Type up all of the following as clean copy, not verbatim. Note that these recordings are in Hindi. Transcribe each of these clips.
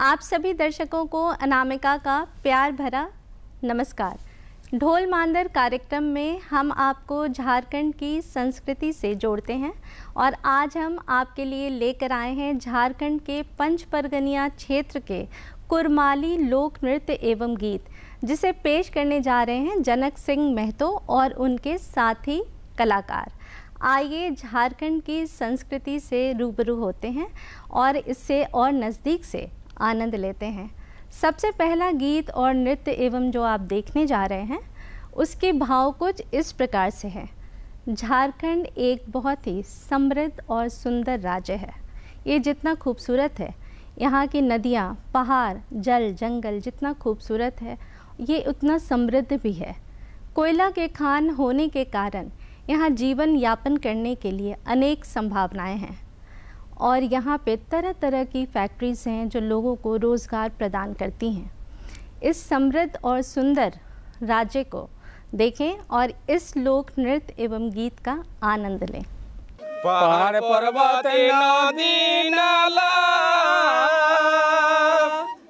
आप सभी दर्शकों को अनामिका का प्यार भरा नमस्कार। ढोल मांदर कार्यक्रम में हम आपको झारखंड की संस्कृति से जोड़ते हैं और आज हम आपके लिए लेकर आए हैं झारखंड के पंच परगनिया क्षेत्र के कुरमाली लोक नृत्य एवं गीत, जिसे पेश करने जा रहे हैं जनक सिंह महतो और उनके साथी कलाकार। आइए झारखंड की संस्कृति से रूबरू होते हैं और इससे और नज़दीक से आनंद लेते हैं। सबसे पहला गीत और नृत्य एवं जो आप देखने जा रहे हैं उसके भाव कुछ इस प्रकार से है। झारखंड एक बहुत ही समृद्ध और सुंदर राज्य है। ये जितना खूबसूरत है, यहाँ की नदियाँ, पहाड़, जल, जंगल जितना खूबसूरत है, ये उतना समृद्ध भी है। कोयला के खान होने के कारण यहाँ जीवन यापन करने के लिए अनेक संभावनाएं हैं और यहाँ पे तरह तरह की फैक्ट्रीज हैं जो लोगों को रोज़गार प्रदान करती हैं। इस समृद्ध और सुंदर राज्य को देखें और इस लोक नृत्य एवं गीत का आनंद लें। पहाड़ पर्वत नदी नाला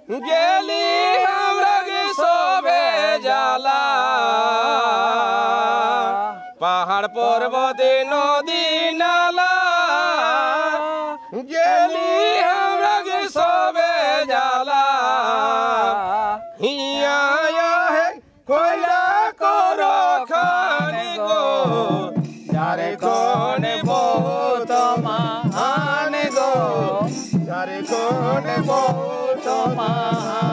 गेली हमरा के सोबे जाला। पहाड़ पर्वत नदी नाला गेली हमरा के सोबे जाला। हिया है कोयला करो खाने को जारे कोने बहुत महान गो, जारे कोने बहुत महान।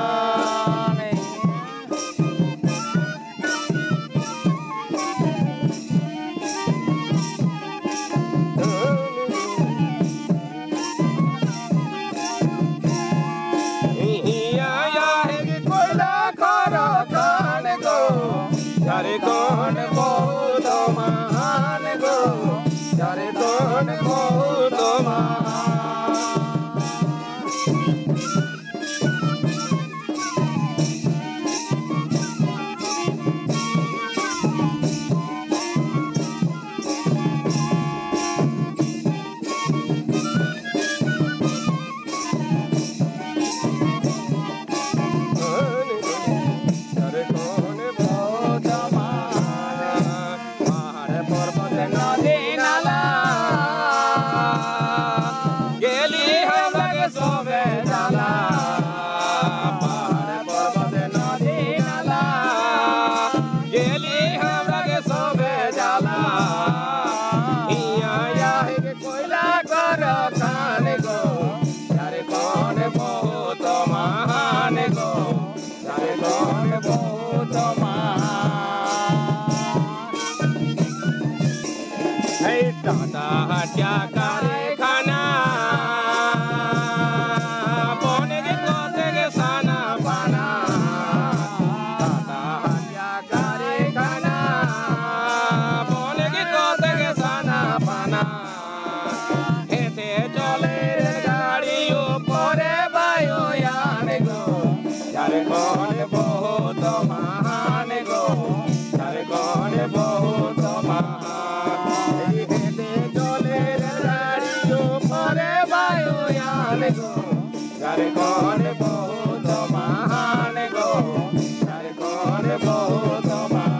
जारे कौन बहुत महान गो, जारे कौन बहुत महान। क्या करे खाना बोने के तोते के साना पाना। क्या करे खाना बोने के तोते के साना पाना। हेते चले गाड़ी ऊपर वायु यान गो, यारे कौन बहुत महान गो, यारे कौन बहुत महान। जारे कौन बहुत महान गो, जारे कौन बहुत महान।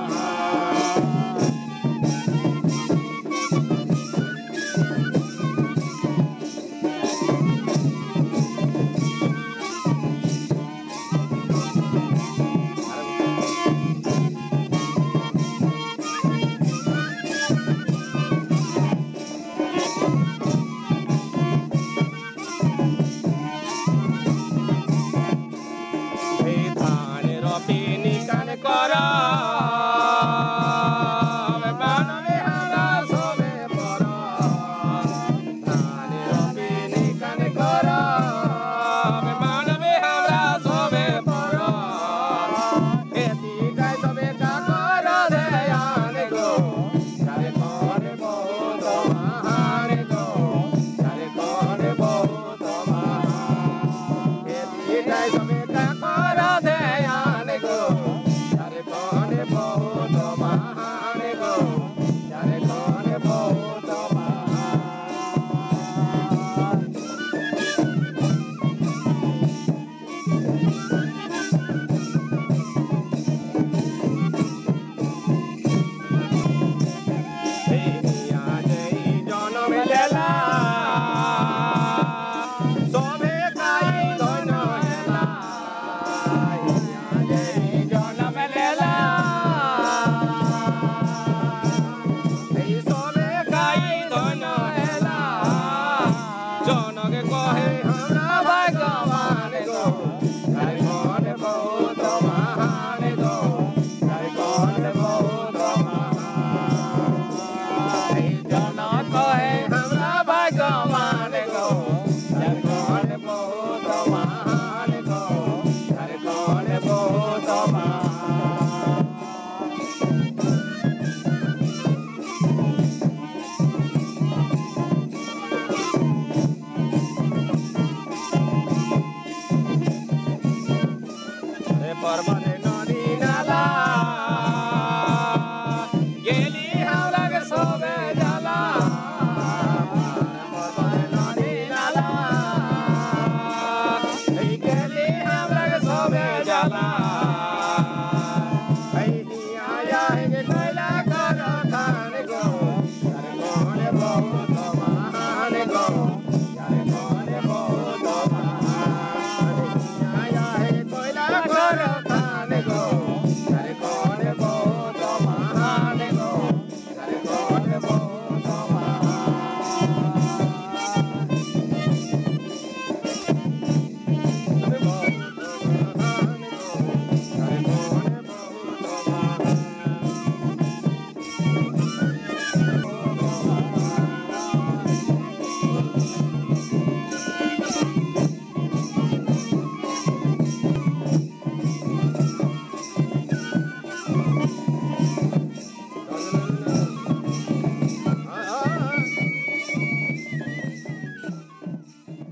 जारे कौन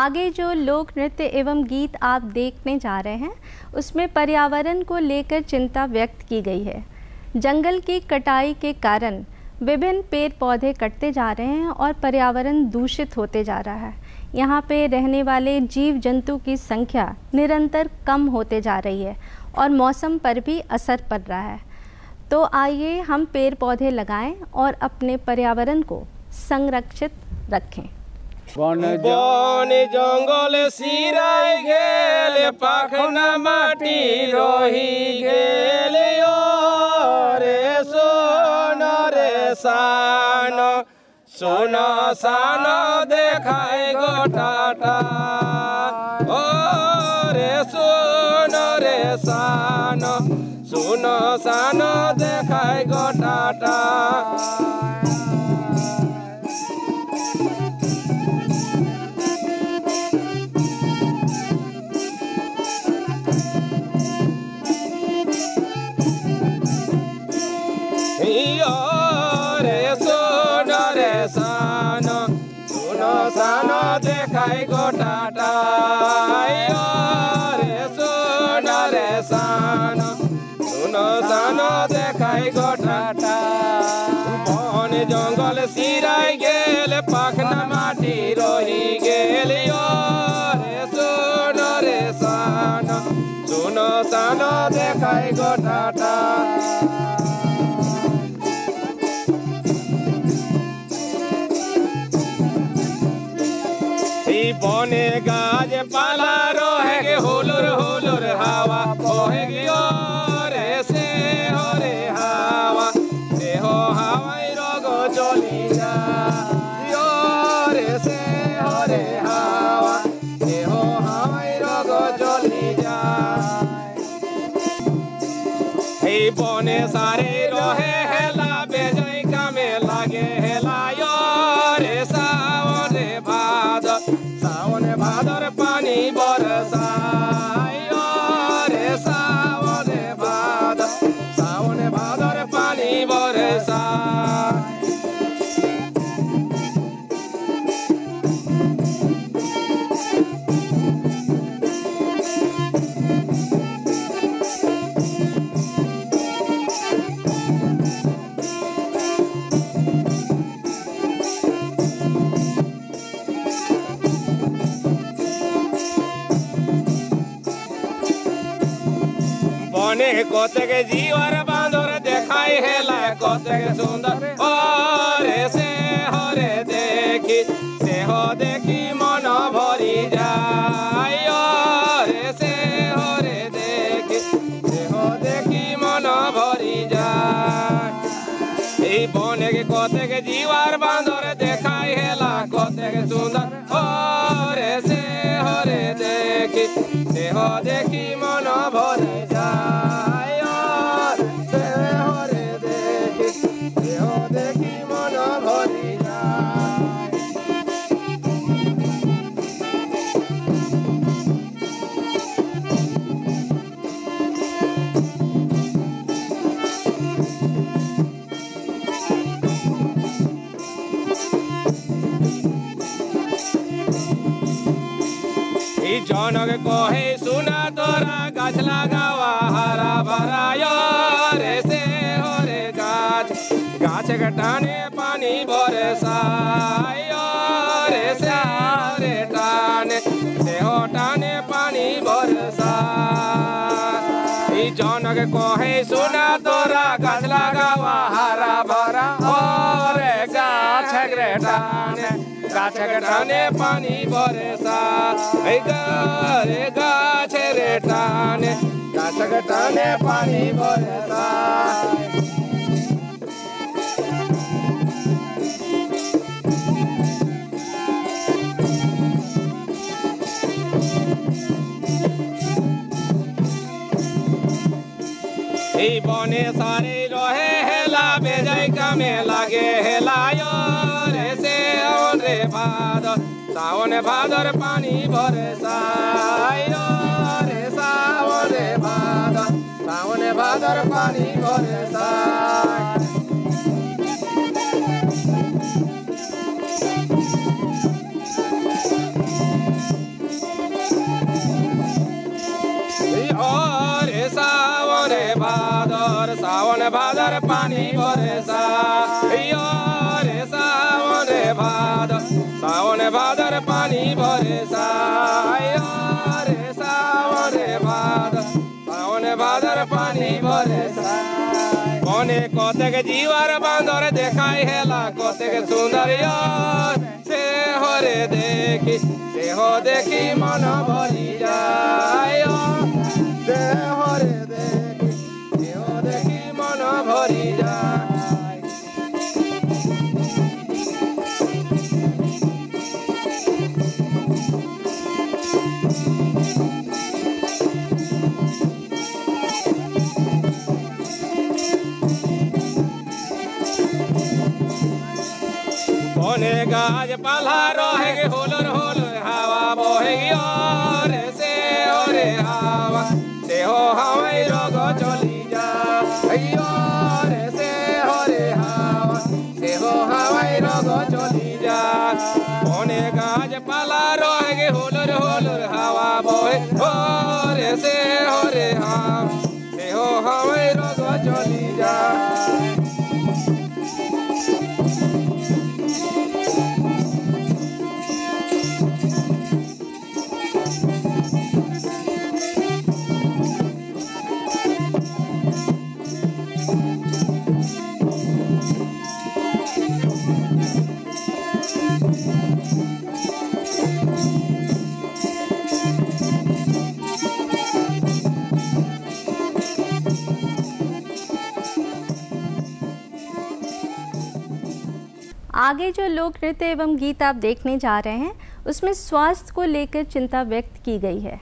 आगे जो लोक नृत्य एवं गीत आप देखने जा रहे हैं उसमें पर्यावरण को लेकर चिंता व्यक्त की गई है। जंगल की कटाई के कारण विभिन्न पेड़ पौधे कटते जा रहे हैं और पर्यावरण दूषित होते जा रहा है। यहाँ पे रहने वाले जीव जंतु की संख्या निरंतर कम होते जा रही है और मौसम पर भी असर पड़ रहा है। तो आइए हम पेड़ पौधे लगाएं और अपने पर्यावरण को संरक्षित रखें। बन जंगल सिराई गेल, पाखना माटी रही गेल, रे सोन रे सान, सोन सान देखाय गोटाटा, ओ रे सोन रे सान, सोन सान देखाय गोटाटा। देखाय गोटाटा, रे सोन रे सान, सुन सान देखाय गोटाटा। बन जंगल सिराई गेल, पाखना माटी रही गेल, रे सोन रे सान, सुन सान देखाय गोटाटा। बने गाज पाला रोहेगे, हुलुर हुलुर हवा बहेगी, रे से हो रे हवा, से हो हवाई रोगो चली जा, रे से हो रे हवा, से हो हवाई रोगो चली जा। बने सारे रोहे हेला, बेजई कामे लागे हेला, रे सावन रे भादर, सावन भादर पानी बरसाय, रे सावन भादर, सावन भादर पानी बरसाय। बने कतेक जीवर बांदर देखाई हेला, कतेक सुंदर रे से हरे देखी, से हो देखी मन भरी जाय, रे से हरे देखी, से हो देखी मन भरी जाय। बने कतेक जीवर बांदर देखाई हेला, कतेक सुंदर रे से हरे देखी, से हो देखी मन भरी जाय, से हरे देखी, से हो देखी मन भरी जाय। जनक कहे सुना तोरा गाछ लगावा हरा भरा, रे से हो रे गाछ, गाछ के टाने पानी बरसाय, रे से रे टाने, से हो टाने पानी बरसाय। जनक कहे सुना तोरा गाछ लगावा हरा भरा, रे गाछ के टाने, गाछ के टाने पानी बरसाय, रे गाछ रे टाने, गाछ के टाने पानी बरसाय। बने सारे रहे हेला, बेजई कामे लागे हेला, रे से रे भादर, सावन भादर पानी बरसाय, रे सावन भादर, सावन भादर पानी बरसाय। सावन भादर पानी बरसा यो रे सावन भादर सावन भादर पानी बरसा यो रे सावन भादर सावन भादर पानी बरसा कोने कतेक जीवार बांदर देखाई हेला कतेक सुंदर से हरे देखी से हो देखी मन भरी जाय से हरे देखी से हो देखी मन भरी जाय कोने गाज पाला रहेगी होलर होलर हवा बहेगी और से ओरे हवा से हो हवाई रोग चली जा और से ओरे हवा से हो हवाई रोग चली जा कोने गाज पाला रहेगी होलर होलर हवा बहे और से ओरे हवा से हो हवाई रोग चली जा आगे जो लोक नृत्य एवं गीत आप देखने जा रहे हैं उसमें स्वास्थ्य को लेकर चिंता व्यक्त की गई है।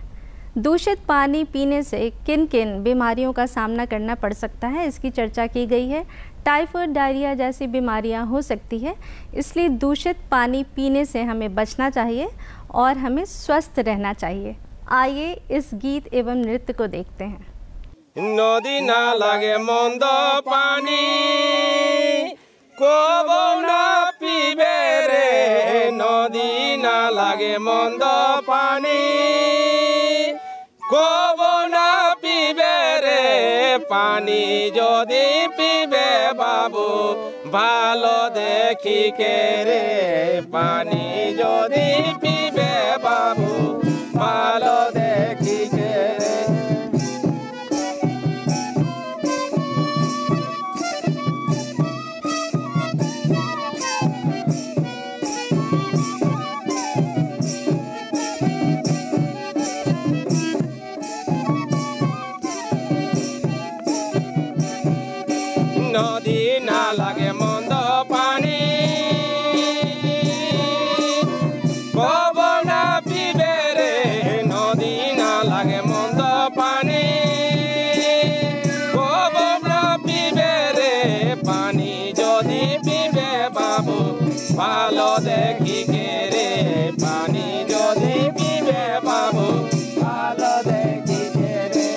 दूषित पानी पीने से किन किन बीमारियों का सामना करना पड़ सकता है इसकी चर्चा की गई है। टाइफाइड डायरिया जैसी बीमारियां हो सकती है, इसलिए दूषित पानी पीने से हमें बचना चाहिए और हमें स्वस्थ रहना चाहिए। आइए इस गीत एवं नृत्य को देखते हैं। नदी ना लागे मंद पानी कबो ना पीबे रे नदी ना लागे मंद पानी कबो ना पीबे रे पानी जदि पीबे बाबू भालो देखी के रे पानी जदि पीबे बाबू भालो देखी के रे नदी ना लागे मंद पानी कबो ना पीबे रे नदी ना लागे मंद पानी कबो ना पीबे रे पानी जदि पीबे बाबू भालो देखी के रे पानी जदि पीबे बाबू भालो देखी के रे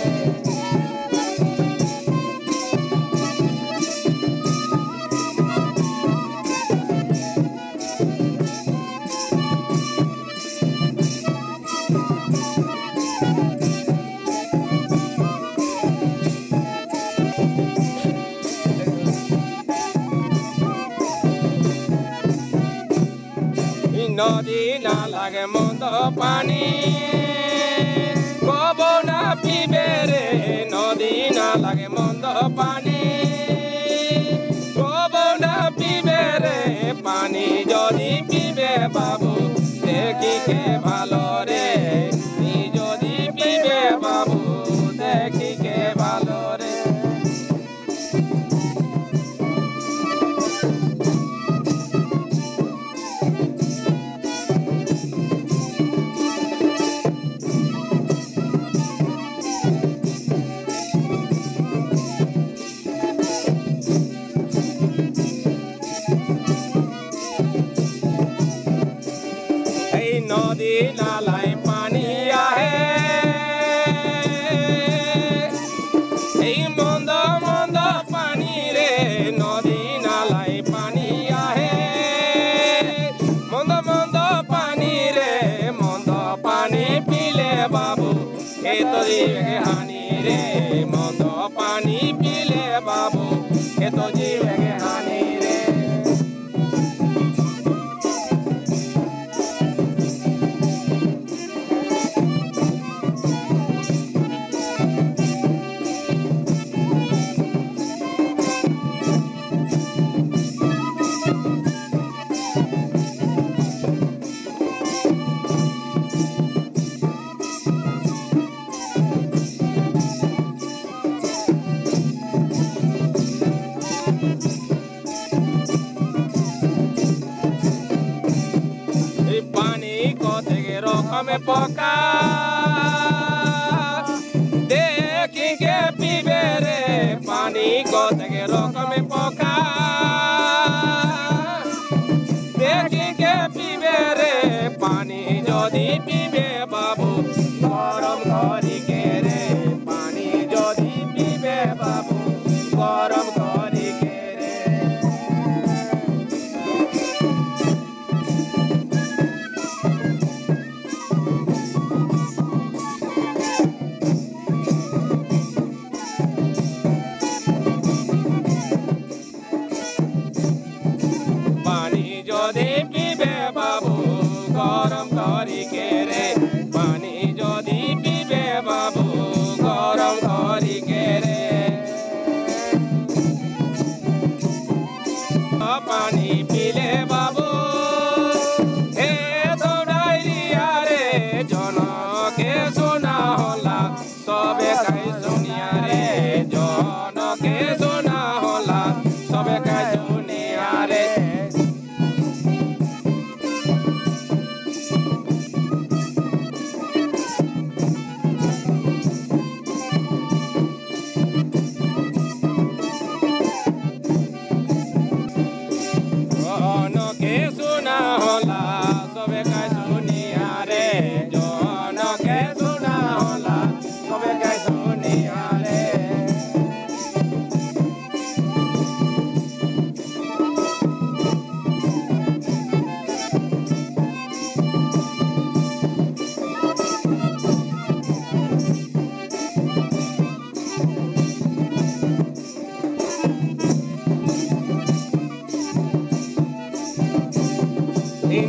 नदी ना लागे मंद पानी कबो ना पीबे रे नदी ना लागे मंद पानी कबो ना पीबे रे पानी जदि पीबे बाबू देखी के भालो रे जदि पीबे बाबू देखी के भालो रे नदी नालाय पानी आहे मंद मंद पानी रे नदी नालाय पानी आहे मंद मंद पानी रे मंद पानी पीले बाबू ए तो हानि रे मंद पानी पीले बाबू ये तो जीव के हानि रे में पोका देखी के पीबे रे पानी को तगे रोक में पोका देखी के पीबे रे पानी जोदी पीबे बाबू गरम करी के रे पानी जोदी पीबे बाबू गरम करी के पानी पीले बाबू हे तो डायरिया रे जन के सुना होला सबे कई सुनिया रे जन के सुना होला सबे कई सुनिया रे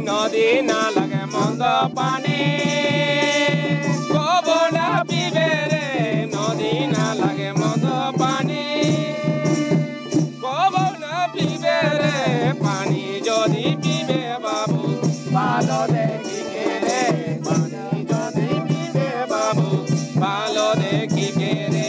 नदी ना लगे मंद पानी कबो ना पीबे रे नदी ना लगे मंद पानी कबो ना पीबे रे पानी जोदी पीबे बाबू भालो देखी के रे पानी जोदी पीबे बाबू भालो देखी के रे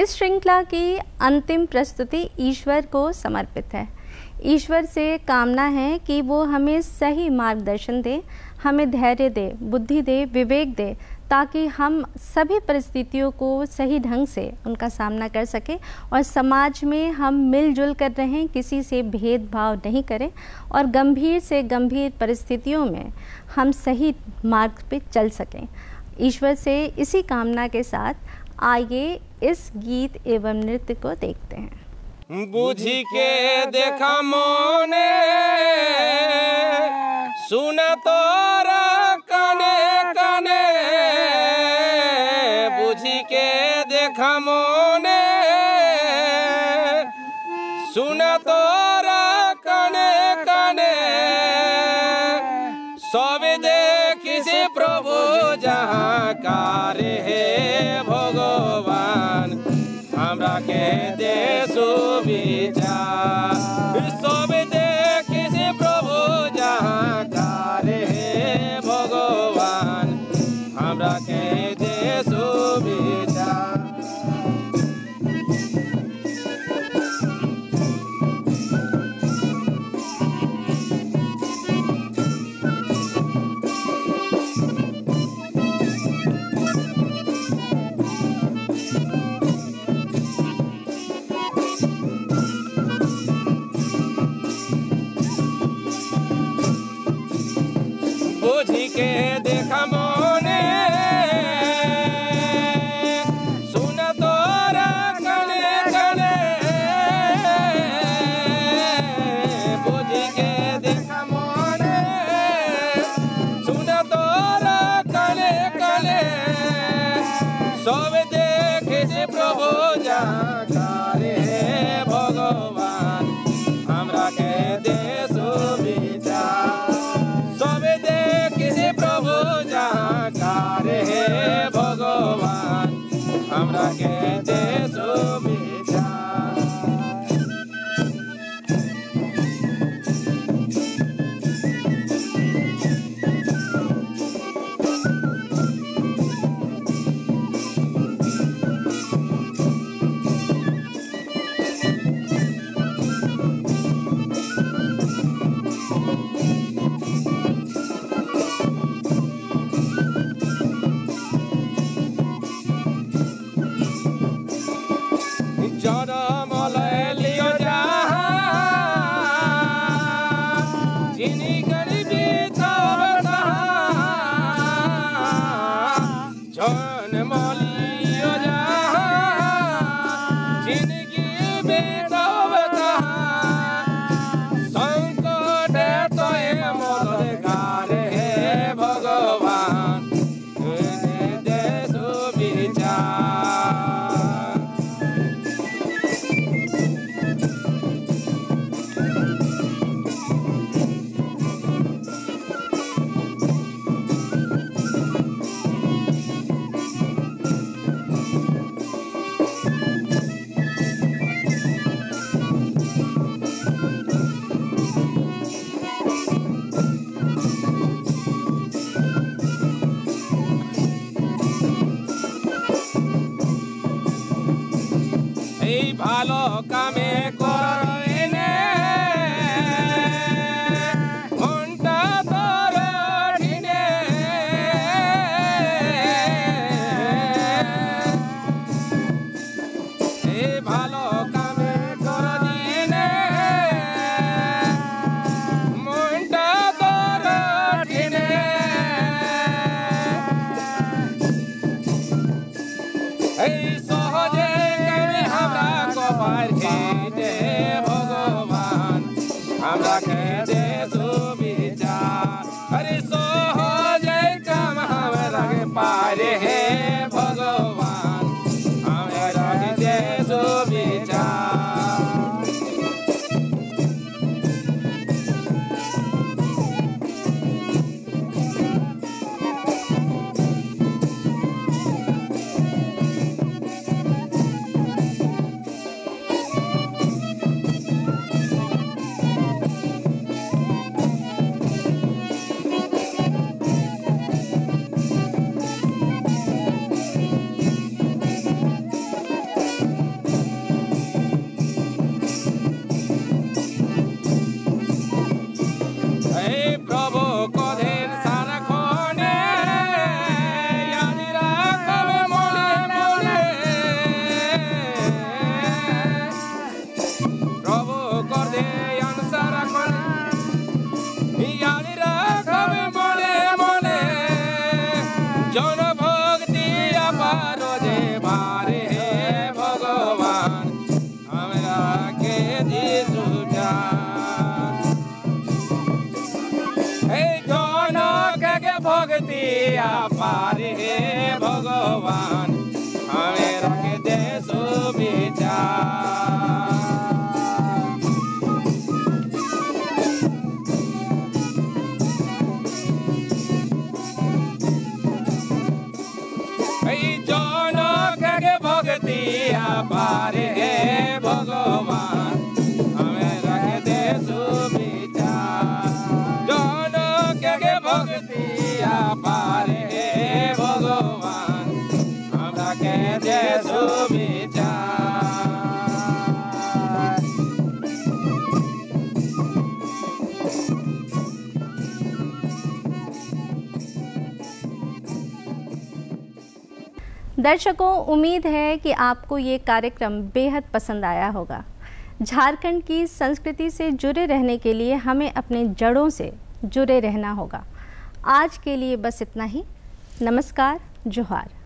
इस श्रृंखला की अंतिम प्रस्तुति ईश्वर को समर्पित है। ईश्वर से कामना है कि वो हमें सही मार्गदर्शन दे, हमें धैर्य दे, बुद्धि दे, विवेक दे, ताकि हम सभी परिस्थितियों को सही ढंग से उनका सामना कर सकें और समाज में हम मिलजुल कर रहें, किसी से भेदभाव नहीं करें और गंभीर से गंभीर परिस्थितियों में हम सही मार्ग पे चल सकें। ईश्वर से इसी कामना के साथ आइए इस गीत एवं नृत्य को देखते हैं। बुझी के देखा मोने सुन तोरा कने कने बुझी के देखा मोने सुन तोरा कने कने सब देखी से प्रभु जहाँ कार्य है भगवान हमरा के दे सुविचार सब देखी से प्रभु जहाँ कार्य है भगवान हमरा के दे सुविचार बुझी के देखा मोने सुन तोरा कने कने बुझी के देखा मोने सुन तोरा कने कने सब देखे से प्रभु जाकारे भगवान हमरा के दे सुविचार सब देखे से प्रभु जाकारे भगवान हमरा के दे सुविचार ভালো কামে করইনে মনটা তোর ঠিনে এই ভালো কামে করইনে মনটা তোর ঠিনে এই সহজে भगवान हमरा के दे सुविचार अरे सहज काम हमरा के पारे हे भगवान हमरा के दे सुविचार पारे हे भगवान हमें रख दे सुविचार जनक के भक्ति पारे हे भगवान हमें रख दे सुविचार जनक के भक्ति पारे भगवान हमरा के दे सुविचार दर्शकों, उम्मीद है कि आपको ये कार्यक्रम बेहद पसंद आया होगा। झारखंड की संस्कृति से जुड़े रहने के लिए हमें अपने जड़ों से जुड़े रहना होगा। आज के लिए बस इतना ही। नमस्कार, जोहार।